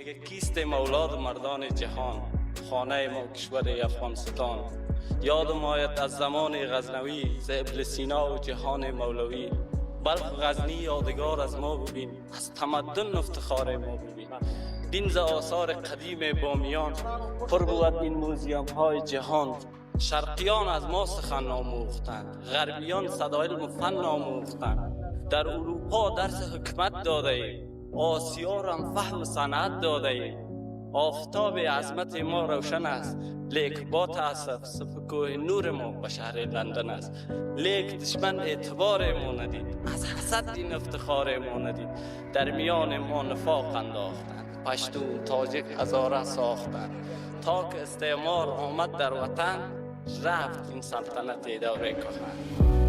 میگه کیستیم اولاد مردان جهان، خانه ما کشور افغانستان. یادم آید از زمان غزنوی، ز ابن سینا و جهان مولوی. بلخ غزنی یادگار از ما ببین، از تمدن افتخار ما ببین. بین ز آثار قدیم بامیان، پر بود این موزیم های جهان. شرقیان از ما سخن آموختند، غربیان صدای علم و فن آموختند. در اروپا درس حکمت داده ایم، آسیا را هم فهم صنعت داده ایم. آفتاب عظمت ما روشن است، لیک با تأسف صف کوه نور ما به شهر لندن است. لیک دشمن اعتبار ما ندید، از حسد این افتخار ما ندید. در میان ما نفاق انداختند، پشتون تاجک هزاره ساختند. تا که استعمار آمد در وطن، رفت این سلطنت دوره کهن.